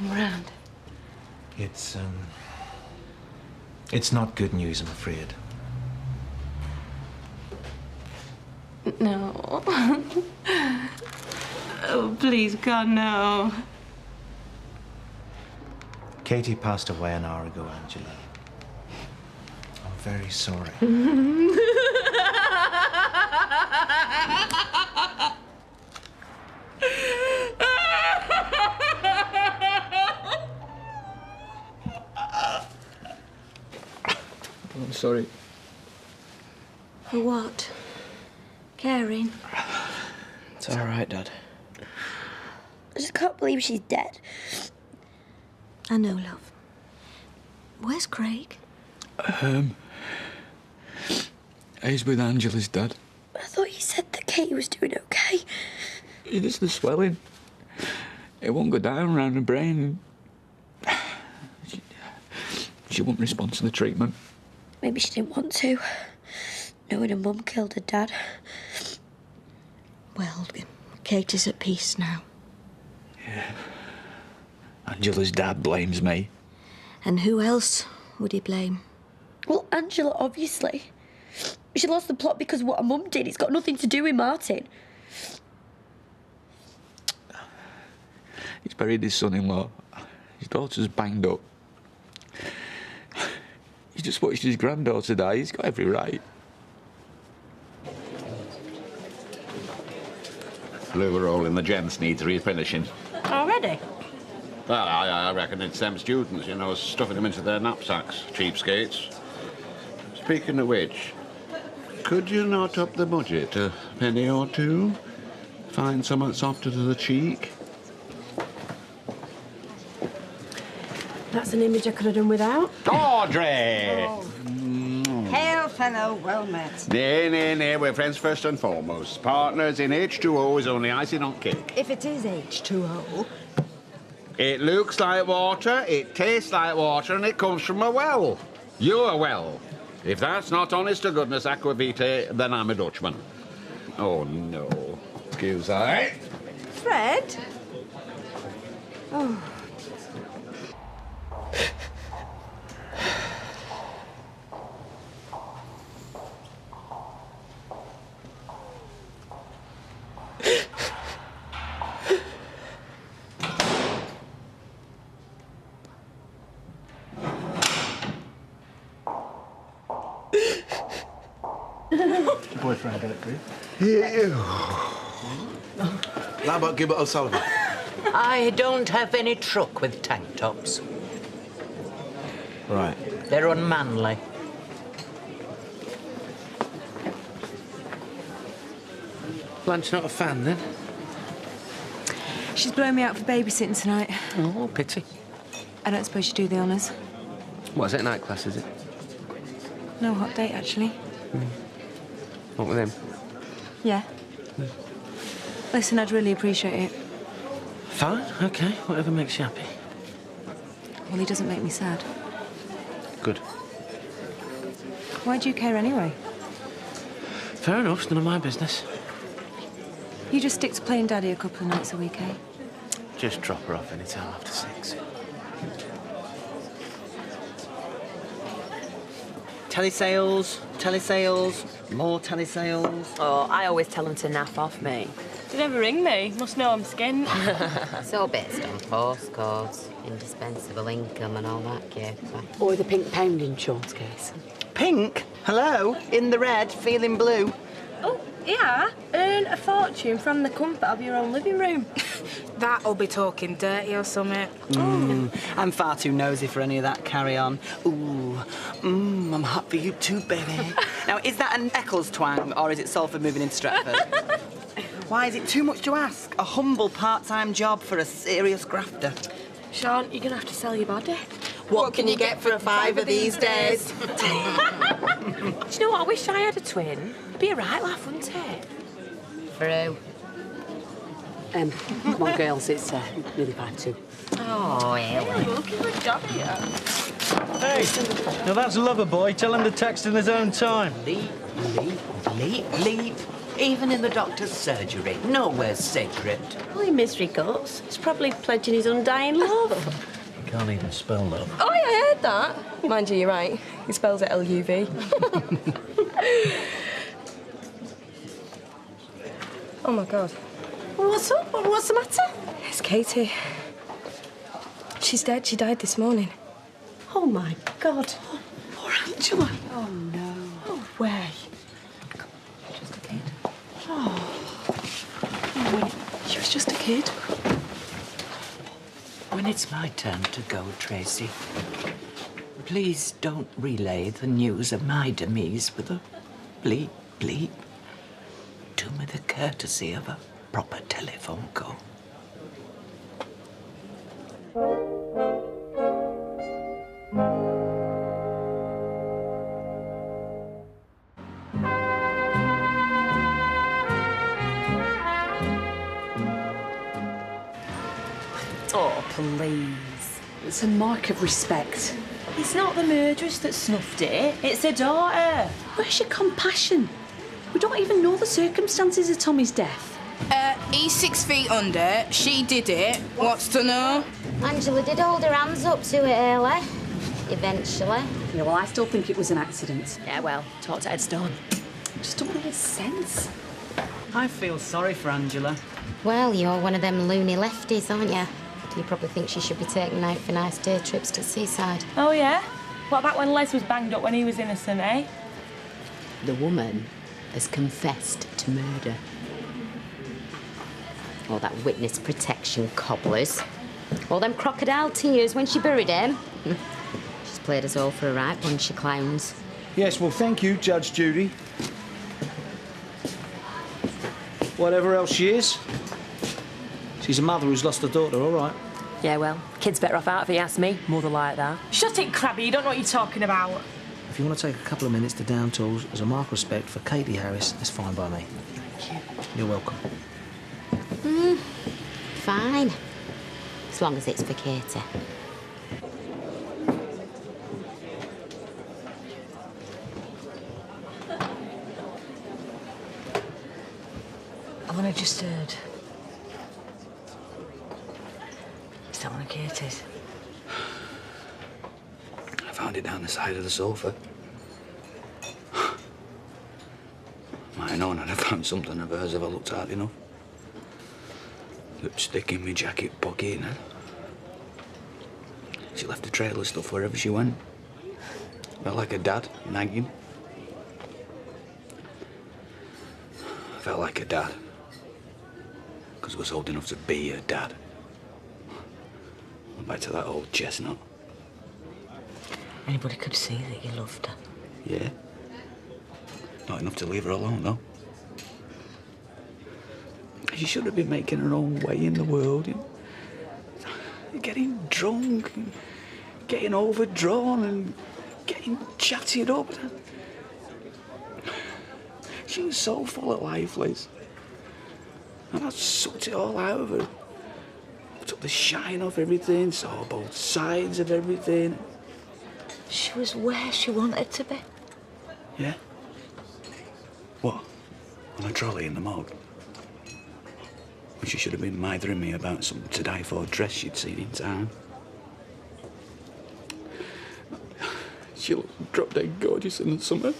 come round? It's not good news, I'm afraid. No. Oh, please, God, no. Katie passed away an hour ago, Angela. I'm very sorry. I'm sorry. For what? Caring? It's all right, Dad. I just can't believe she's dead. I know, love. Where's Craig? He's with Angela's dad. I thought you said that Katie was doing okay. It is the swelling. It won't go down around her brain. She won't respond to the treatment. Maybe she didn't want to, knowing her mum killed her dad. Well, Katie's at peace now. Yeah. Angela's dad blames me. And who else would he blame? Well, Angela, obviously. She lost the plot because of what her mum did. It's got nothing to do with Martin. He's buried his son-in-law. His daughter's banged up. He just watched his granddaughter die. He's got every right. Blue roll in the gents needs refinishing. Already? Well, I reckon it's them students, you know, stuffing them into their knapsacks, cheapskates. Speaking of which, could you not up the budget a penny or two? Find something softer to the cheek? That's an image I could have done without. Audrey! Oh. Hail, fellow, well met. Nay, we're friends first and foremost. Partners in H2O is only icing on cake. If it is H2O... It looks like water, it tastes like water, and it comes from a well. You're a well. If that's not honest to goodness aquavitae, then I'm a Dutchman. Oh, no. Excuse I. Fred? Oh. Boyfriend, get it, please. Ew. Lambert, Gibbet O'Sullivan. I don't have any truck with tank tops. Right. They're unmanly. Blanche not a fan, then? She's blowing me out for babysitting tonight. Oh, pity. I don't suppose you do the honours. What, is it a night class, is it? No hot date, actually. What with him? Yeah. Listen, I'd really appreciate it. Fine, OK. Whatever makes you happy. Well, he doesn't make me sad. Good. Why do you care anyway? Fair enough, it's none of my business. You just stick to playing Daddy a couple of nights a week, eh? Just drop her off any time after 6. Telesales, more telesales. Oh, I always tell them to naff off me. They never ring me. Must know I'm skint. It's all based on postcodes, indispensable income and all that caper. Or the pink pound insurance case. Pink? Hello? In the red, feeling blue. Oh, yeah. Earn a fortune from the comfort of your own living room. That'll be talking dirty or something. I'm far too nosy for any of that carry-on. Ooh, I'm hot for you too, baby. Now, is that an Eccles twang, or is it Salford moving into Stratford? Why is it too much to ask? A humble part-time job for a serious grafter. Sean, you're going to have to sell your body. What can you get for a fiver these days? Do you know what? I wish I had a twin. It'd be a right laugh, wouldn't it? For who? Come on, girls, it's nearly 5-2. Oh, Hey, you're looking for a job here. Hey, now that's Loverboy. Tell him to text in his own time. Leap. Even in the doctor's surgery, nowhere's sacred. Oh, misery guts. He's probably pledging his undying love. You can't even spell love. Oh, yeah, I heard that. Mind you, you're right. He spells it L-U-V. Oh, my God. Well, what's up? What's the matter? It's Katie. She's dead. She died this morning. Oh, my God. Oh, poor Angela. Oh, no. No way. Just a kid. Oh. When she was just a kid. When it's my turn to go, Tracy, please don't relay the news of my demise with a bleep, bleep. Do me the courtesy of a proper telephone call. Oh, please. It's a mark of respect. It's not the murderess that snuffed it, it's her daughter. Where's your compassion? We don't even know the circumstances of Tommy's death. He's 6 feet under. She did it. What's to know? Angela did hold her hands up to it early. Eventually. Yeah, well, I still think it was an accident. Yeah, well, talk to Ed Stone. Just don't make sense. I feel sorry for Angela. Well, you're one of them loony lefties, aren't you? You probably think she should be taken out for nice day trips to the seaside. Oh, yeah? What about when Les was banged up when he was innocent, eh? The woman has confessed to murder. All that witness protection cobblers. All them crocodile tears when she buried him. She's played us all for a right bunch of clowns. Yes, well, thank you, Judge Judy. Whatever else she is, she's a mother who's lost her daughter, all right. Yeah, well, kid's better off out if he asks me. Mother like that. Shut it, Crabby. You don't know what you're talking about. If you want to take a couple of minutes to down tools as a mark of respect for Katie Harris, that's fine by me. Thank you. You're welcome. Fine. As long as it's for Katie. I've only just heard. Is that one of Katie's? I found it down the side of the sofa. Might have known I'd have found something of hers if I looked hard enough. Lipstick in my jacket pocket, and she left a trail of stuff wherever she went. Felt like a dad, nagging. Felt like a dad. Because I was old enough to be a dad. Went back to that old chestnut. Anybody could see that you loved her. Yeah. Not enough to leave her alone, though. She should have been making her own way in the world, you know. Getting drunk, and getting overdrawn, and getting chatted up. She was so full of life, Liz. And I sucked it all out of her. Took the shine off everything, saw both sides of everything. She was where she wanted to be. Yeah? What? On a trolley in the morgue? When she should have been mithering me about some to-die-for dress she'd seen in town. She looked drop-dead gorgeous in the summer.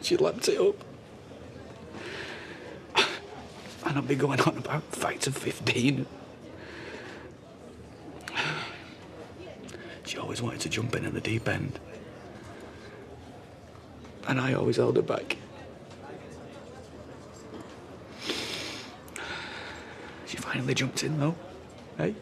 She lapped it up. And I'd be going on about fights of 15. She always wanted to jump in at the deep end. And I always held her back. She finally jumped in, though, eh?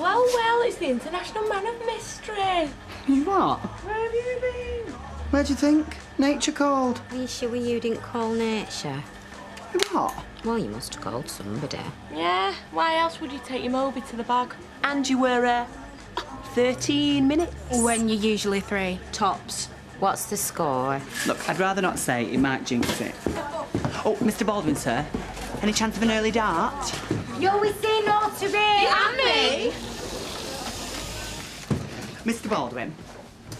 Oh, well, it's the International Man of Mystery. You what? Where have you been? Where do you think? Nature called. Are you sure you didn't call nature? What? Well, you must have called somebody. Yeah, why else would you take your Moby to the bog? And you were, 13 minutes. When you're usually 3, tops. What's the score? Look, I'd rather not say. It might jinx it. Oh, Mr. Baldwin, sir. Any chance of an early dart? You always say no to me. And me. Mr. Baldwin,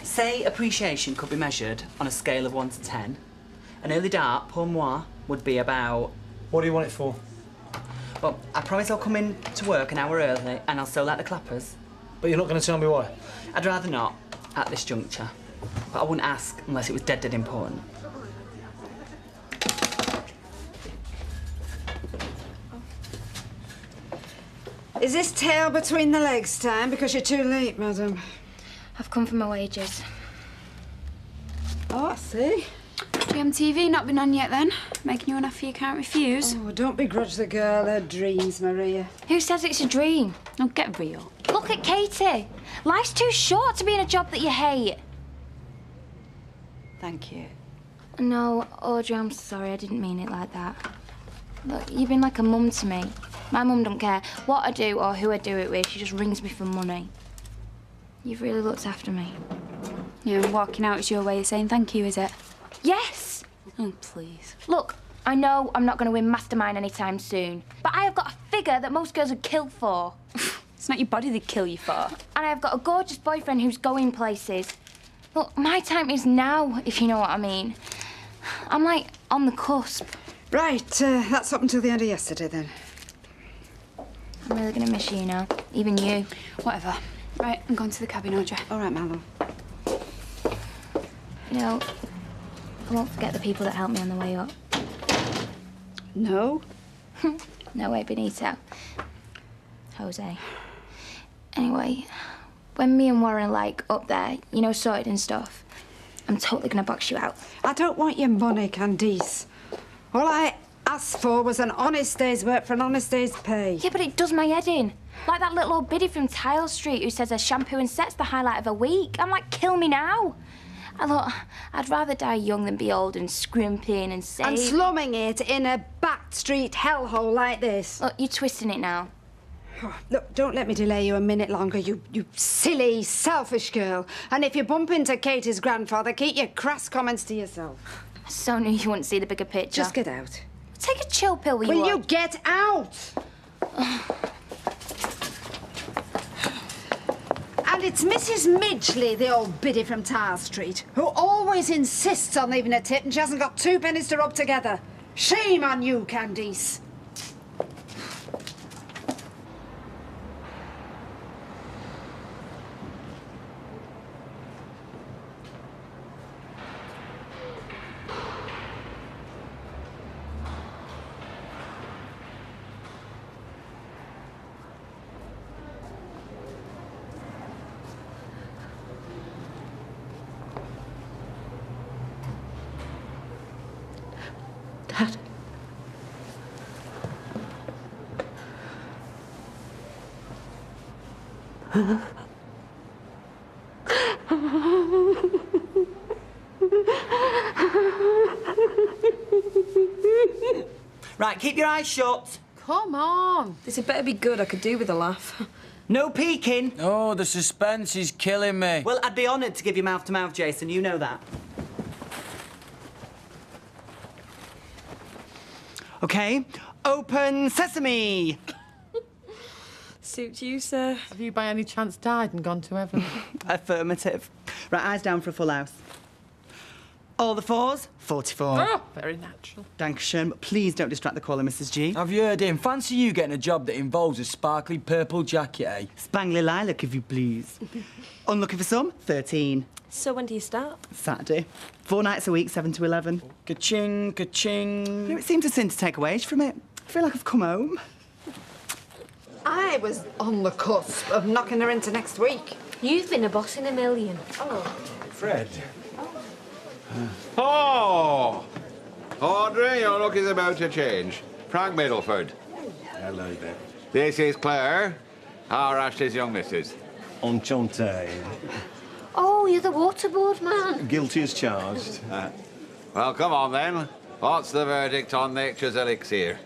say appreciation could be measured on a scale of 1 to 10. An early dart, pour moi, would be about... What do you want it for? Well, I promise I'll come in to work an hour early and I'll solo out the clappers. But you're not going to tell me why? I'd rather not, at this juncture. But I wouldn't ask unless it was dead important. Is this tail between the legs time? Because you're too late, madam. I've come for my wages. Oh, I see. GMTV not been on yet then? Making you an offer you can't refuse? Oh, don't begrudge the girl her dreams, Maria. Who says it's a dream? Oh, get real. Look at Katie. Life's too short to be in a job that you hate. Thank you. No, Audrey, I'm sorry. I didn't mean it like that. Look, you've been like a mum to me. My mum don't care what I do or who I do it with. She just rings me for money. You've really looked after me. Yeah, walking out is your way of saying thank you, is it? Yes! Oh, please. Look, I know I'm not going to win Mastermind anytime soon, but I have got a figure that most girls would kill for. It's not your body they'd kill you for. And I've got a gorgeous boyfriend who's going places. Look, my time is now, if you know what I mean. I'm, like, on the cusp. Right, that's up until the end of yesterday, then. I'm really going to miss you now. Even you. Whatever. Right, I'm going to the cabin, Audrey. All right, my love. You know, I won't forget the people that helped me on the way up. No? No way, Benito. Jose. Anyway, when me and Warren, like, up there, you know, sorted and stuff, I'm totally gonna box you out. I don't want your money, Candice. All I asked for was an honest day's work for an honest day's pay. Yeah, but it does my head in. Like that little old biddy from Tile Street who says her shampoo and set's the highlight of a week. I'm like, kill me now. I thought, I'd rather die young than be old and scrimping and save. And slumming it in a back street hellhole like this. Look, you're twisting it now. Oh, look, don't let me delay you a minute longer, you silly, selfish girl. And if you bump into Katie's grandfather, keep your crass comments to yourself. I so knew you wouldn't see the bigger picture. Just get out. Take a chill pill, will you? Will you get out? And it's Mrs. Midgley, the old biddy from Tile Street, who always insists on leaving a tip and she hasn't got 2 pennies to rub together. Shame on you, Candice. Dad. Right, keep your eyes shut. Come on. This had better be good. I could do with a laugh. No peeking. Oh, the suspense is killing me. Well, I'd be honoured to give you mouth-to-mouth, Jason. You know that. OK, open sesame. Suits you, sir. Have you by any chance died and gone to heaven? Affirmative. Right, eyes down for a full house. All the fours, 44. Oh, very natural. Dankeschön, but please don't distract the caller, Mrs. G. Have you heard him? Fancy you getting a job that involves a sparkly purple jacket, eh? Spangly lilac, if you please. Unlucky for some, 13. So when do you start? Saturday. 4 nights a week, 7 to 11. Ka-ching, ka-ching. It seems a sin to take a wage from it. I feel like I've come home. I was on the cusp of knocking her into next week. You've been a boss in a million. Oh. Fred. Oh! Audrey, your look is about to change. Frank Middleford. Hello there. This is Claire, our Ashley's young missus. Enchanté. Oh, you're the waterboard man. Guilty as charged. Well, come on then. What's the verdict on nature's elixir?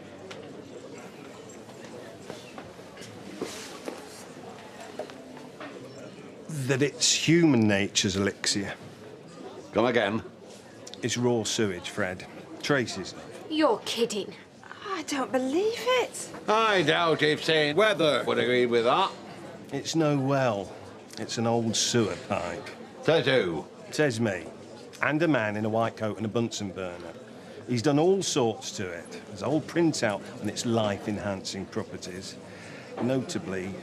That it's human nature's elixir. Come again. It's raw sewage, Fred. Traces. You're kidding. I don't believe it. I doubt if saying weather would agree with that. It's no well. It's an old sewer pipe. Says who? Says me. And a man in a white coat and a Bunsen burner. He's done all sorts to it. There's a whole printout on its life-enhancing properties, notably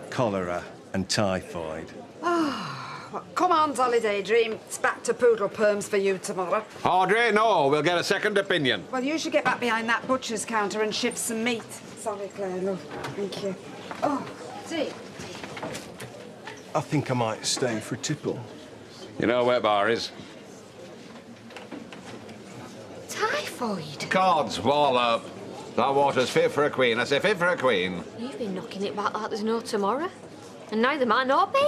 cholera and typhoid. Well, come on, Holiday Dream. It's back to poodle perms for you tomorrow. Audrey, no, we'll get a second opinion. Well, you should get back behind that butcher's counter and shift some meat. Sorry, Claire, love. Thank you. Oh, tea. I think I might stay for a tipple. You know where bar is? Typhoid? Cards, wall up. That water's fit for a queen. I say fit for a queen. You've been knocking it back like there's no tomorrow. And neither might not be.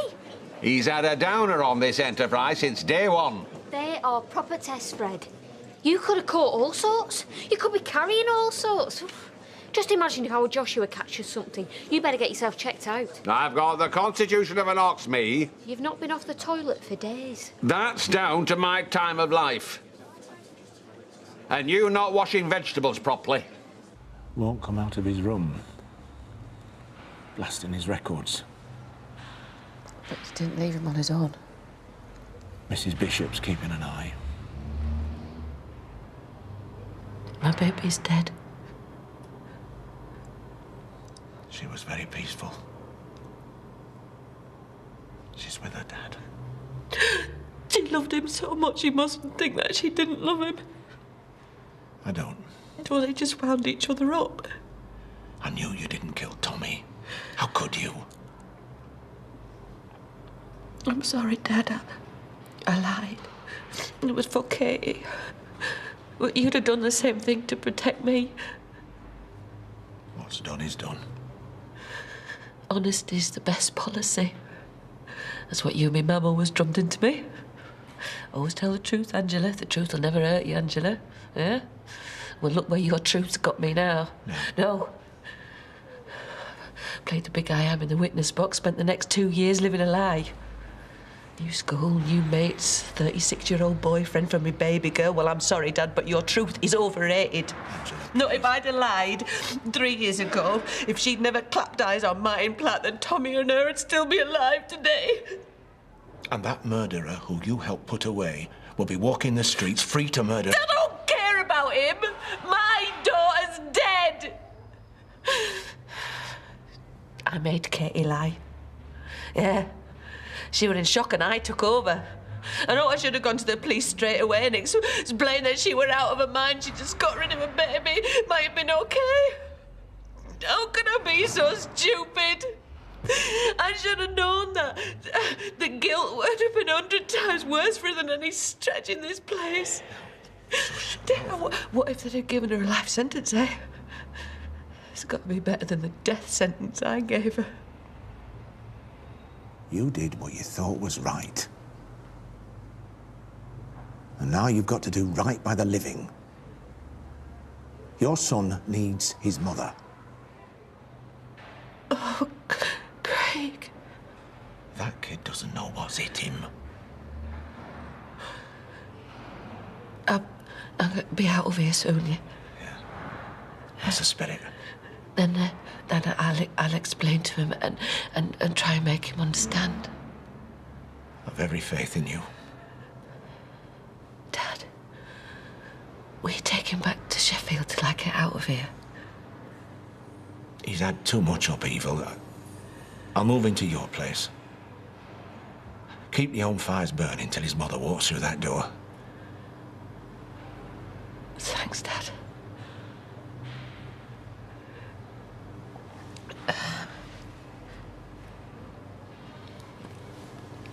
He's had a downer on this enterprise since day one. They are proper tests, Fred. You could have caught all sorts. You could be carrying all sorts. Just imagine if our Joshua catches something. You better get yourself checked out. I've got the constitution of an ox, me. You've not been off the toilet for days. That's down to my time of life. And you not washing vegetables properly. Won't come out of his room. Blasting his records. But you didn't leave him on his own. Mrs. Bishop's keeping an eye. My baby's dead. She was very peaceful. She's with her dad. She loved him so much, you mustn't think that she didn't love him. I don't. Well, they just wound each other up. I knew you didn't kill Tommy. How could you? I'm sorry, Dad. I lied. It was for Katie. But you'd have done the same thing to protect me. What's done is done. Honesty's the best policy. That's what you and me mama was drummed into me. Always tell the truth, Angela. The truth will never hurt you, Angela. Yeah? Well, look where your truth's got me now. No. Played the big I am in the witness box, spent the next 2 years living a lie. New school, new mates, 36-year-old boyfriend from my baby girl. Well, I'm sorry, Dad, but your truth is overrated. Angela. No, if I'd have lied 3 years ago, if she'd never clapped eyes on my implant, then Tommy and her would still be alive today. And that murderer who you helped put away will be walking the streets free to murder... I don't care about him. My daughter's dead. I made Katie lie. Yeah. She was in shock and I took over. I know I should have gone to the police straight away and explained that she were out of her mind. She just got rid of a baby. Might have been okay. How can I be so stupid? I should have known that the guilt would have been 100 times worse for her than any stretch in this place. What if they'd have given her a life sentence, eh? It's got to be better than the death sentence I gave her. You did what you thought was right. And now you've got to do right by the living. Your son needs his mother. Oh, Craig. That kid doesn't know what's hit him. I'm going to be out of here soon, yeah? Yeah. That's the spirit. Then I'll explain to him and try and make him understand. I've every faith in you. Dad, will you take him back to Sheffield till I get out of here? He's had too much upheaval. I'll move into your place. Keep the home fires burning till his mother walks through that door. Thanks, Dad.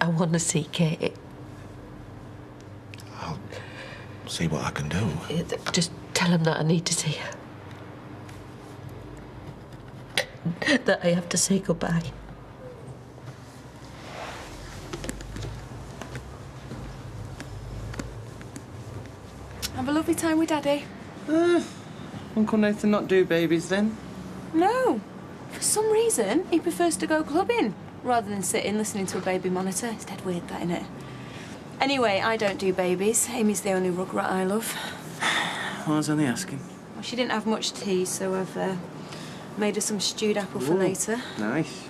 I want to see Katie. I'll see what I can do. Just tell him that I need to see her. That I have to say goodbye. Have a lovely time with Daddy. Uncle Nathan not do babies then? No. For some reason, he prefers to go clubbing rather than sitting listening to a baby monitor. It's dead weird, that, innit? Anyway, I don't do babies. Amy's the only rug rat I love. I was only asking. Well, she didn't have much tea, so I've made her some stewed apple for later. Nice.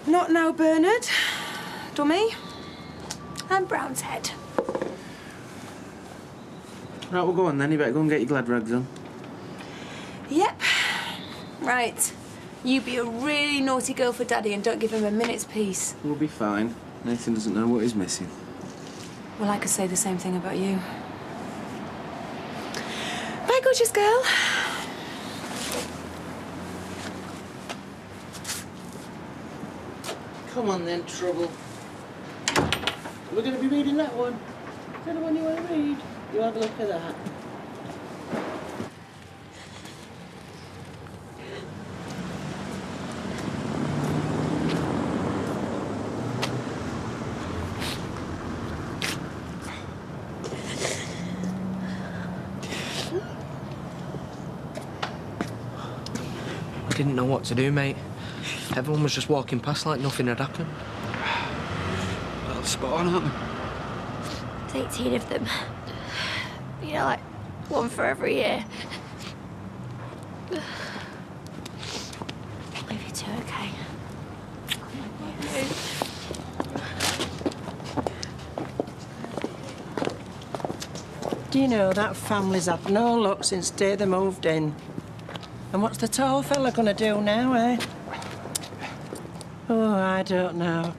Not now, Bernard. Dummy. And Brown's head. Right, we'll go on then. You better go and get your glad rags on. Yep. Right. You be a really naughty girl for Daddy and don't give him a minute's peace. We'll be fine. Nathan doesn't know what he's missing. Well, I could say the same thing about you. Bye, gorgeous girl. Come on then, Trouble. We're going to be reading that one. Is that the one you want to read? You have a look at that. I didn't know what to do, mate. Everyone was just walking past like nothing had happened. Well, spot on, aren't they? There's 18 of them. You know, like, one for every year. Leave you two, okay? Do you know, that family's had no luck since the day they moved in. And what's the tall fella gonna do now, eh? Oh, I don't know.